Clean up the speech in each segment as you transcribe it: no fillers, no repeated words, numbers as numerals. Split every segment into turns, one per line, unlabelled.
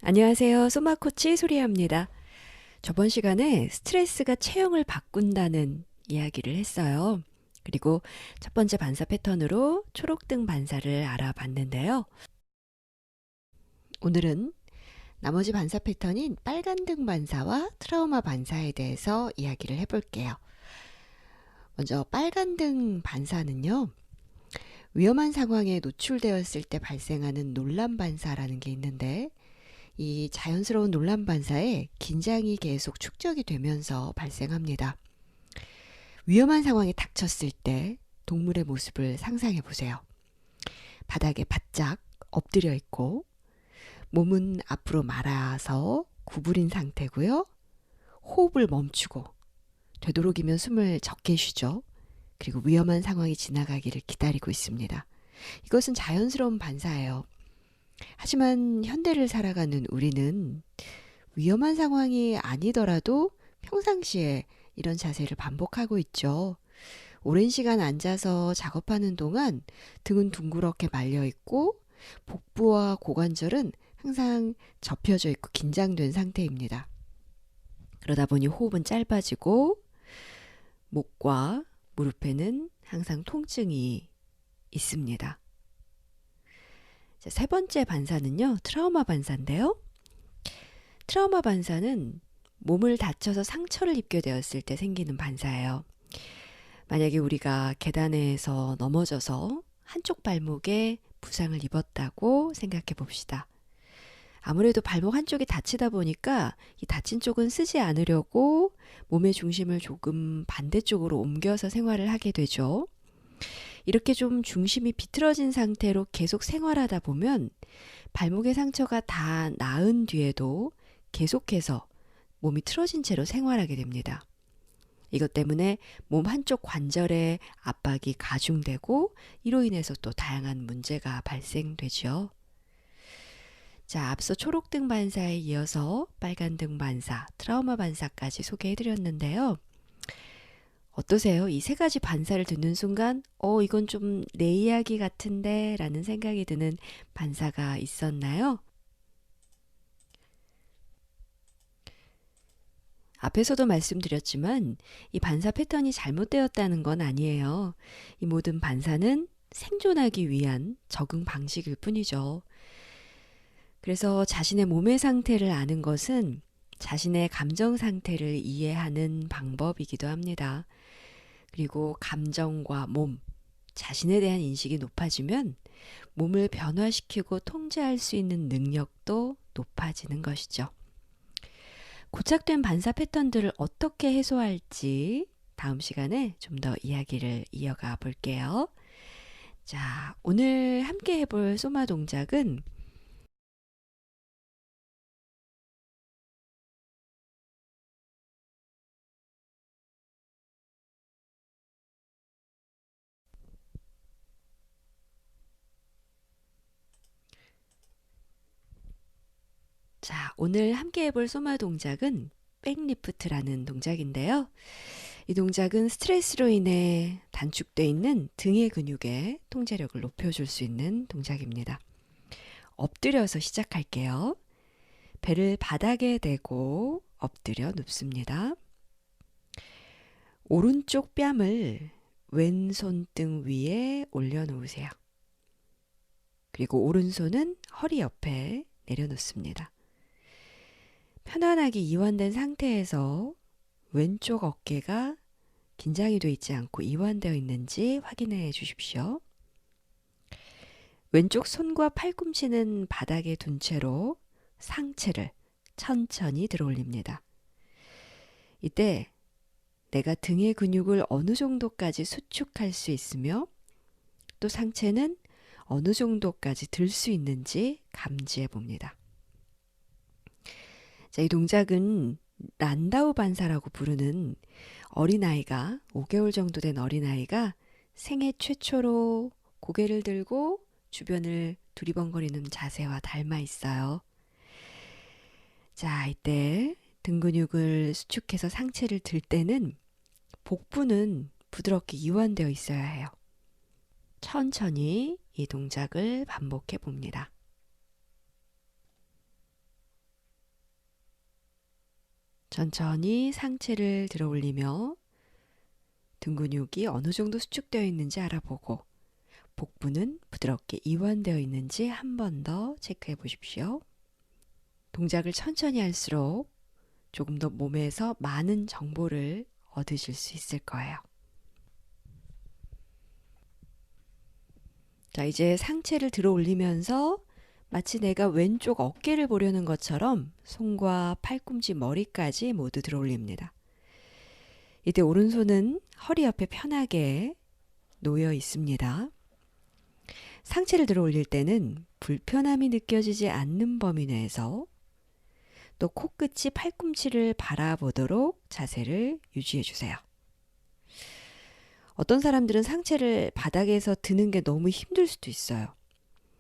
안녕하세요. 소마코치 소리합니다. 저번 시간에 스트레스가 체형을 바꾼다는 이야기를 했어요. 그리고 첫 번째 반사 패턴으로 초록등 반사를 알아봤는데요. 오늘은 나머지 반사 패턴인 빨간등 반사와 트라우마 반사에 대해서 이야기를 해볼게요. 먼저 빨간등 반사는요. 위험한 상황에 노출되었을 때 발생하는 논란 반사라는 게 있는데 이 자연스러운 논란 반사에 긴장이 계속 축적이 되면서 발생합니다. 위험한 상황에 닥쳤을 때 동물의 모습을 상상해 보세요. 바닥에 바짝 엎드려 있고 몸은 앞으로 말아서 구부린 상태고요. 호흡을 멈추고 되도록이면 숨을 적게 쉬죠. 그리고 위험한 상황이 지나가기를 기다리고 있습니다. 이것은 자연스러운 반사예요. 하지만 현대를 살아가는 우리는 위험한 상황이 아니더라도 평상시에 이런 자세를 반복하고 있죠. 오랜 시간 앉아서 작업하는 동안 등은 둥그렇게 말려 있고 복부와 고관절은 항상 접혀져 있고 긴장된 상태입니다. 그러다 보니 호흡은 짧아지고 목과 무릎에는 항상 통증이 있습니다. 자, 세 번째 반사는요, 트라우마 반사인데요. 트라우마 반사는 몸을 다쳐서 상처를 입게 되었을 때 생기는 반사예요. 만약에 우리가 계단에서 넘어져서 한쪽 발목에 부상을 입었다고 생각해 봅시다. 아무래도 발목 한쪽이 다치다 보니까 이 다친 쪽은 쓰지 않으려고 몸의 중심을 조금 반대쪽으로 옮겨서 생활을 하게 되죠. 이렇게 좀 중심이 비틀어진 상태로 계속 생활하다 보면 발목의 상처가 다 나은 뒤에도 계속해서 몸이 틀어진 채로 생활하게 됩니다. 이것 때문에 몸 한쪽 관절에 압박이 가중되고 이로 인해서 또 다양한 문제가 발생되죠. 자, 앞서 초록등 반사에 이어서 빨간등 반사, 트라우마 반사까지 소개해드렸는데요. 어떠세요? 이 세 가지 반사를 듣는 순간 이건 좀 내 이야기 같은데 라는 생각이 드는 반사가 있었나요? 앞에서도 말씀드렸지만 이 반사 패턴이 잘못되었다는 건 아니에요. 이 모든 반사는 생존하기 위한 적응 방식일 뿐이죠. 그래서 자신의 몸의 상태를 아는 것은 자신의 감정 상태를 이해하는 방법이기도 합니다. 그리고 감정과 몸, 자신에 대한 인식이 높아지면 몸을 변화시키고 통제할 수 있는 능력도 높아지는 것이죠. 고착된 반사 패턴들을 어떻게 해소할지 다음 시간에 좀 더 이야기를 이어가 볼게요. 자, 오늘 함께 해볼 소마 동작은 오늘 함께 해볼 소마 동작은 백리프트라는 동작인데요. 이 동작은 스트레스로 인해 단축되어 있는 등의 근육의 통제력을 높여줄 수 있는 동작입니다. 엎드려서 시작할게요. 배를 바닥에 대고 엎드려 눕습니다. 오른쪽 뺨을 왼손등 위에 올려놓으세요. 그리고 오른손은 허리 옆에 내려놓습니다. 편안하게 이완된 상태에서 왼쪽 어깨가 긴장이 되어 있지 않고 이완되어 있는지 확인해 주십시오. 왼쪽 손과 팔꿈치는 바닥에 둔 채로 상체를 천천히 들어 올립니다. 이때 내가 등의 근육을 어느 정도까지 수축할 수 있으며 또 상체는 어느 정도까지 들 수 있는지 감지해 봅니다. 자, 이 동작은 란다우 반사라고 부르는 어린아이가 5개월 정도 된 어린아이가 생애 최초로 고개를 들고 주변을 두리번거리는 자세와 닮아 있어요. 자, 이때 등 근육을 수축해서 상체를 들 때는 복부는 부드럽게 이완되어 있어야 해요. 천천히 이 동작을 반복해 봅니다. 천천히 상체를 들어 올리며 등 근육이 어느 정도 수축되어 있는지 알아보고 복부는 부드럽게 이완되어 있는지 한 번 더 체크해 보십시오. 동작을 천천히 할수록 조금 더 몸에서 많은 정보를 얻으실 수 있을 거예요. 자, 이제 상체를 들어 올리면서 마치 내가 왼쪽 어깨를 보려는 것처럼 손과 팔꿈치, 머리까지 모두 들어 올립니다. 이때 오른손은 허리 옆에 편하게 놓여 있습니다. 상체를 들어 올릴 때는 불편함이 느껴지지 않는 범위 내에서 또 코끝이 팔꿈치를 바라보도록 자세를 유지해 주세요. 어떤 사람들은 상체를 바닥에서 드는 게 너무 힘들 수도 있어요.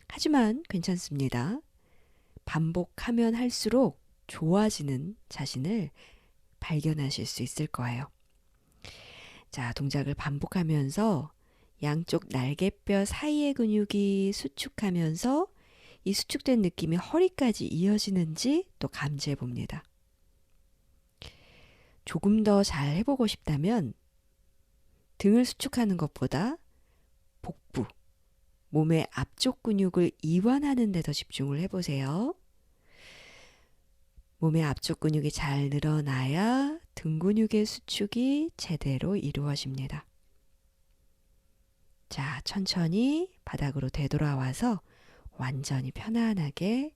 하지만 괜찮습니다. 반복하면 할수록 좋아지는 자신을 발견하실 수 있을 거예요. 자, 동작을 반복하면서 양쪽 날개뼈 사이의 근육이 수축하면서 이 수축된 느낌이 허리까지 이어지는지 또 감지해 봅니다. 조금 더 잘 해보고 싶다면 등을 수축하는 것보다 복부, 몸의 앞쪽 근육을 이완하는 데 더 집중을 해보세요. 몸의 앞쪽 근육이 잘 늘어나야 등 근육의 수축이 제대로 이루어집니다. 자, 천천히 바닥으로 되돌아와서 완전히 편안하게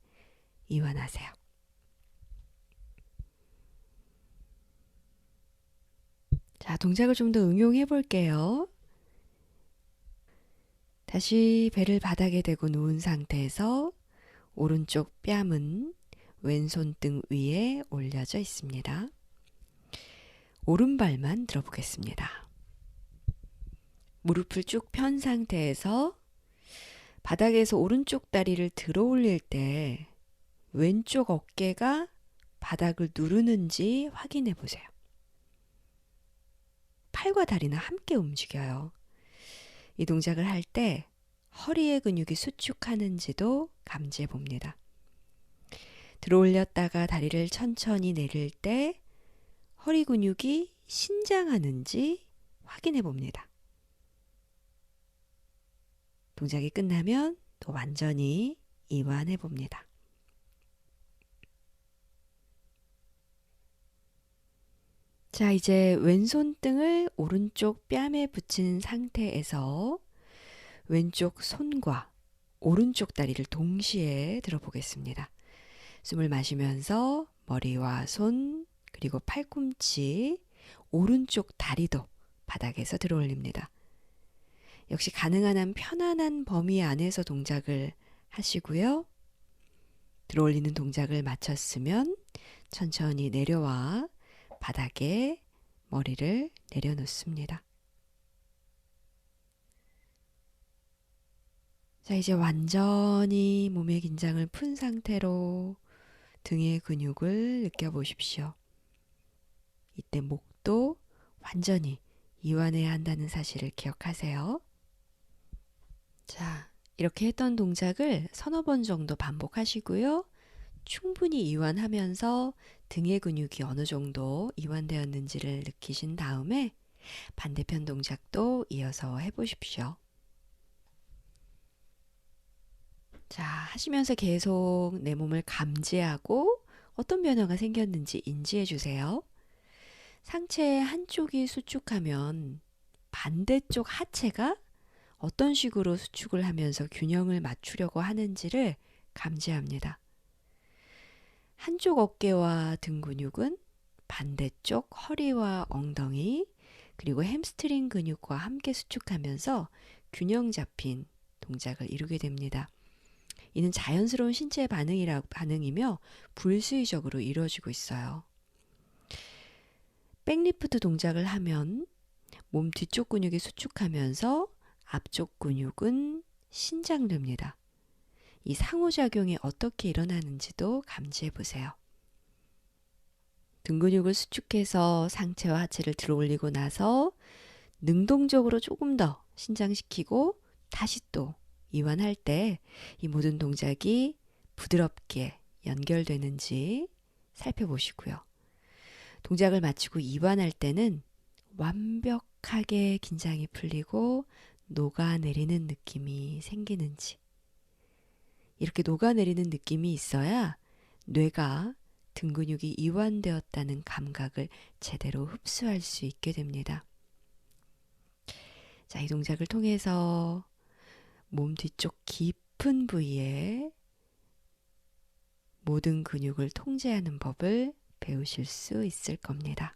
이완하세요. 자, 동작을 좀 더 응용해 볼게요. 다시 배를 바닥에 대고 누운 상태에서 오른쪽 뺨은 왼손 등 위에 올려져 있습니다. 오른발만 들어보겠습니다. 무릎을 쭉 편 상태에서 바닥에서 오른쪽 다리를 들어 올릴 때 왼쪽 어깨가 바닥을 누르는지 확인해 보세요. 팔과 다리는 함께 움직여요. 이 동작을 할 때 허리의 근육이 수축하는지도 감지해 봅니다. 들어 올렸다가 다리를 천천히 내릴 때 허리 근육이 신장하는지 확인해 봅니다. 동작이 끝나면 또 완전히 이완해 봅니다. 자, 이제 왼손 등을 오른쪽 뺨에 붙인 상태에서 왼쪽 손과 오른쪽 다리를 동시에 들어보겠습니다. 숨을 마시면서 머리와 손 그리고 팔꿈치, 오른쪽 다리도 바닥에서 들어 올립니다. 역시 가능한 한 편안한 범위 안에서 동작을 하시고요. 들어 올리는 동작을 마쳤으면 천천히 내려와 바닥에 머리를 내려놓습니다. 자, 이제 완전히 몸의 긴장을 푼 상태로 등의 근육을 느껴보십시오. 이때 목도 완전히 이완해야 한다는 사실을 기억하세요. 자, 이렇게 했던 동작을 서너 번 정도 반복하시고요. 충분히 이완하면서 등의 근육이 어느 정도 이완되었는지를 느끼신 다음에 반대편 동작도 이어서 해보십시오. 자, 하시면서 계속 내 몸을 감지하고 어떤 변화가 생겼는지 인지해 주세요. 상체의 한쪽이 수축하면 반대쪽 하체가 어떤 식으로 수축을 하면서 균형을 맞추려고 하는지를 감지합니다. 한쪽 어깨와 등 근육은 반대쪽 허리와 엉덩이 그리고 햄스트링 근육과 함께 수축하면서 균형 잡힌 동작을 이루게 됩니다. 이는 자연스러운 신체 반응이며 불수의적으로 이루어지고 있어요. 백리프트 동작을 하면 몸 뒤쪽 근육이 수축하면서 앞쪽 근육은 신장됩니다. 이 상호작용이 어떻게 일어나는지도 감지해 보세요. 등 근육을 수축해서 상체와 하체를 들어 올리고 나서 능동적으로 조금 더 신장시키고 다시 또 이완할 때 이 모든 동작이 부드럽게 연결되는지 살펴보시고요. 동작을 마치고 이완할 때는 완벽하게 긴장이 풀리고 녹아내리는 느낌이 생기는지, 이렇게 녹아내리는 느낌이 있어야 뇌가 등 근육이 이완되었다는 감각을 제대로 흡수할 수 있게 됩니다. 자, 이 동작을 통해서 몸 뒤쪽 깊은 부위에 모든 근육을 통제하는 법을 배우실 수 있을 겁니다.